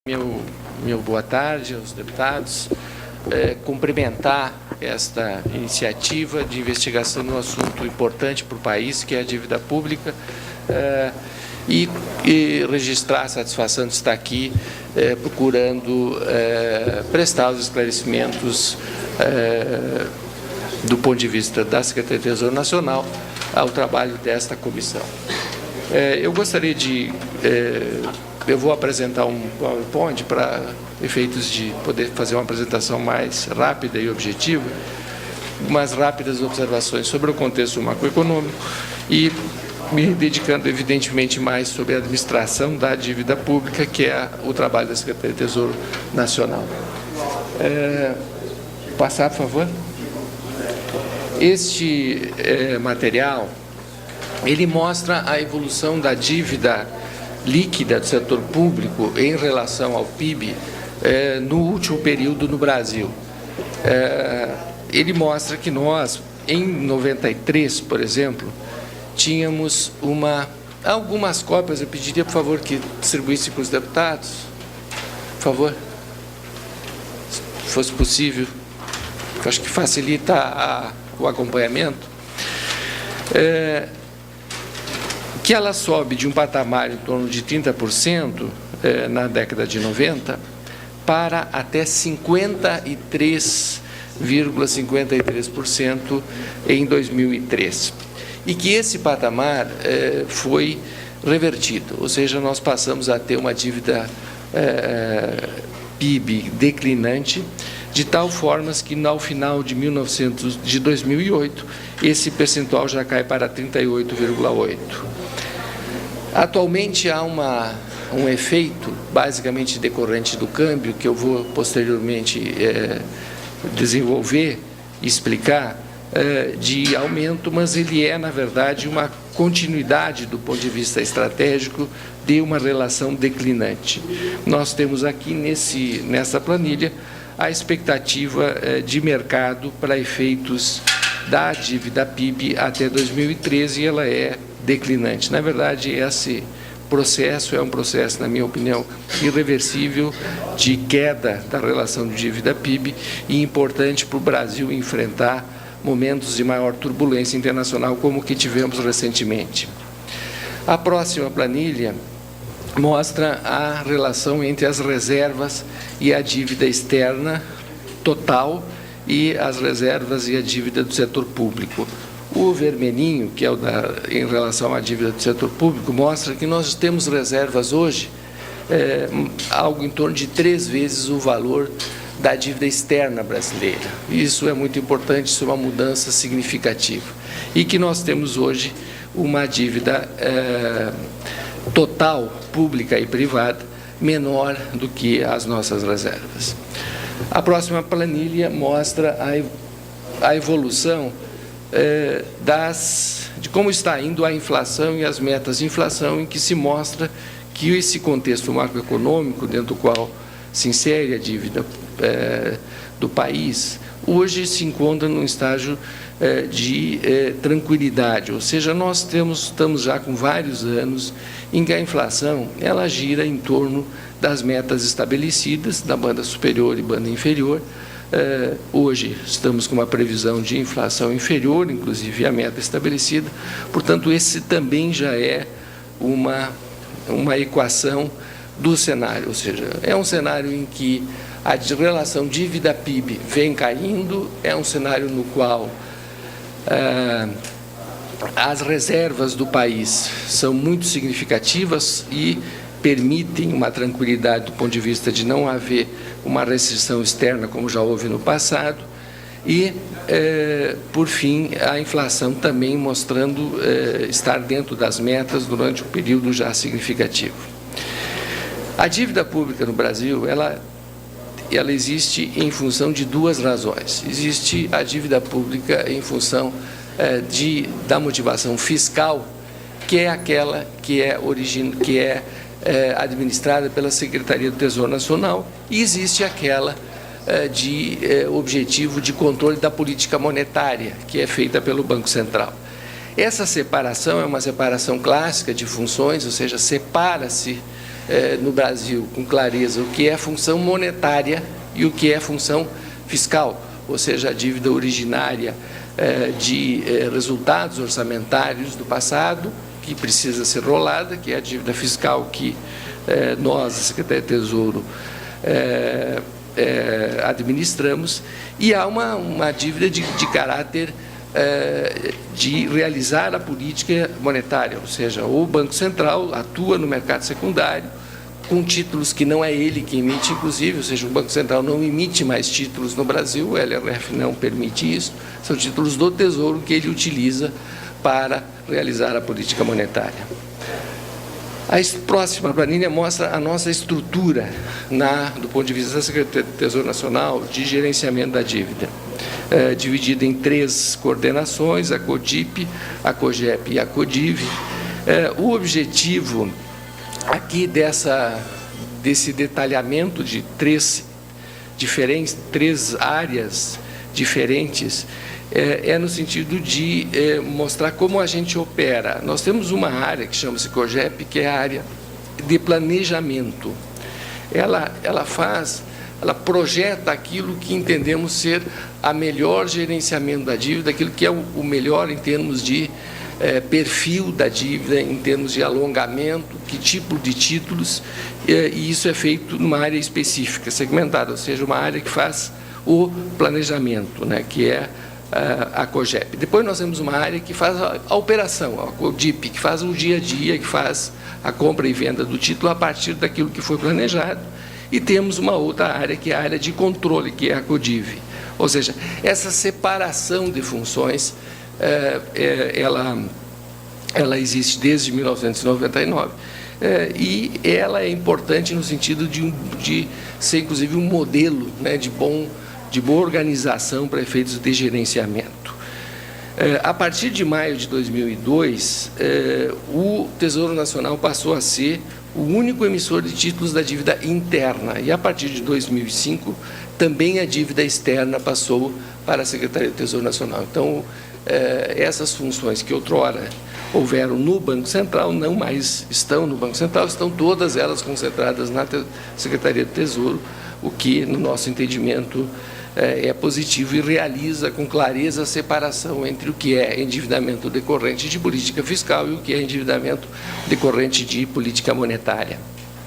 Meu boa tarde aos deputados, cumprimentar esta iniciativa de investigação num assunto importante para o país, que é a dívida pública, e registrar a satisfação de estar aqui procurando prestar os esclarecimentos do ponto de vista da Secretaria do Tesouro Nacional ao trabalho desta comissão. Eu gostaria de... eu vou apresentar um PowerPoint para efeitos de poder fazer uma apresentação mais rápida e objetiva, umas rápidas observações sobre o contexto macroeconômico e me dedicando, evidentemente, mais sobre a administração da dívida pública, que é o trabalho da Secretaria do Tesouro Nacional. Passar, por favor. Este material, ele mostra a evolução da dívida líquida do setor público em relação ao PIB no último período no Brasil. Ele mostra que nós, em 93, por exemplo, tínhamos algumas cópias. Eu pediria, por favor, que distribuísse para os deputados, por favor, se fosse possível, que acho que facilita o acompanhamento. Que ela sobe de um patamar em torno de 30% na década de 90 para até 53,53% em 2003. E que esse patamar foi revertido, ou seja, nós passamos a ter uma dívida PIB declinante, de tal forma que, ao final de 2008, esse percentual já cai para 38,8%. Atualmente há um efeito, basicamente decorrente do câmbio, que eu vou posteriormente desenvolver e explicar, de aumento, mas ele é, na verdade, uma continuidade do ponto de vista estratégico de uma relação declinante. Nós temos aqui nessa planilha a expectativa de mercado para efeitos da dívida PIB até 2013, e ela é declinante. Na verdade, esse processo é um processo, na minha opinião, irreversível de queda da relação de dívida PIB e importante para o Brasil enfrentar momentos de maior turbulência internacional como o que tivemos recentemente. A próxima planilha mostra a relação entre as reservas e a dívida externa total e as reservas e a dívida do setor público. O vermelhinho, que é em relação à dívida do setor público, mostra que nós temos reservas hoje algo em torno de 3 vezes o valor da dívida externa brasileira. Isso é muito importante, isso é uma mudança significativa. E que nós temos hoje uma dívida total, pública e privada, menor do que as nossas reservas. A próxima planilha mostra a evolução de como está indo a inflação e as metas de inflação, em que se mostra que esse contexto macroeconômico, dentro do qual se insere a dívida do país, hoje se encontra num estágio de tranquilidade, ou seja, nós estamos já com vários anos em que a inflação ela gira em torno das metas estabelecidas, da banda superior e banda inferior. Hoje estamos com uma previsão de inflação inferior, inclusive à meta estabelecida, portanto, esse também já é uma equação do cenário, ou seja, é um cenário em que a relação dívida-PIB vem caindo, é um cenário no qual as reservas do país são muito significativas e permitem uma tranquilidade do ponto de vista de não haver uma restrição externa, como já houve no passado, e, por fim, a inflação também mostrando estar dentro das metas durante um período já significativo. A dívida pública no Brasil, ela existe em função de duas razões. Existe a dívida pública em função da motivação fiscal, que é aquela que é administrada pela Secretaria do Tesouro Nacional, e existe aquela de objetivo de controle da política monetária, que é feita pelo Banco Central. Essa separação é uma separação clássica de funções, ou seja, separa-se no Brasil com clareza o que é função monetária e o que é função fiscal, ou seja, a dívida originária de resultados orçamentários do passado, que precisa ser rolada, que é a dívida fiscal que nós, a Secretaria de Tesouro, administramos, e há uma dívida de caráter de realizar a política monetária, ou seja, o Banco Central atua no mercado secundário com títulos que não é ele que emite, inclusive, ou seja, o Banco Central não emite mais títulos no Brasil, o LRF não permite isso, são títulos do Tesouro que ele utiliza para realizar a política monetária. A próxima planilha mostra a nossa estrutura, do ponto de vista da Secretaria do Tesouro Nacional, de gerenciamento da dívida, dividida em 3 coordenações, a CODIP, a COGEP e a CODIV. O objetivo aqui desse detalhamento de 3 áreas diferentes no sentido de mostrar como a gente opera. Nós temos uma área que chama-se COGEP, que é a área de planejamento. Ela projeta aquilo que entendemos ser a melhor gerenciamento da dívida, aquilo que é o melhor em termos de perfil da dívida, em termos de alongamento, que tipo de títulos, e isso é feito numa área específica, segmentada, ou seja, uma área que faz o planejamento, né, que é a COGEP. Depois nós temos uma área que faz a operação, a CODIP, que faz o dia a dia, que faz a compra e venda do título a partir daquilo que foi planejado, e temos uma outra área, que é a área de controle, que é a CODIV. Ou seja, essa separação de funções, ela existe desde 1999, e ela é importante no sentido de ser, inclusive, um modelo, né, de boa organização para efeitos de gerenciamento. A partir de maio de 2002, o Tesouro Nacional passou a ser o único emissor de títulos da dívida interna, e a partir de 2005, também a dívida externa passou para a Secretaria do Tesouro Nacional. Então, essas funções que outrora houveram no Banco Central, não mais estão no Banco Central, estão todas elas concentradas na Secretaria do Tesouro, o que, no nosso entendimento, é positivo e realiza com clareza a separação entre o que é endividamento decorrente de política fiscal e o que é endividamento decorrente de política monetária.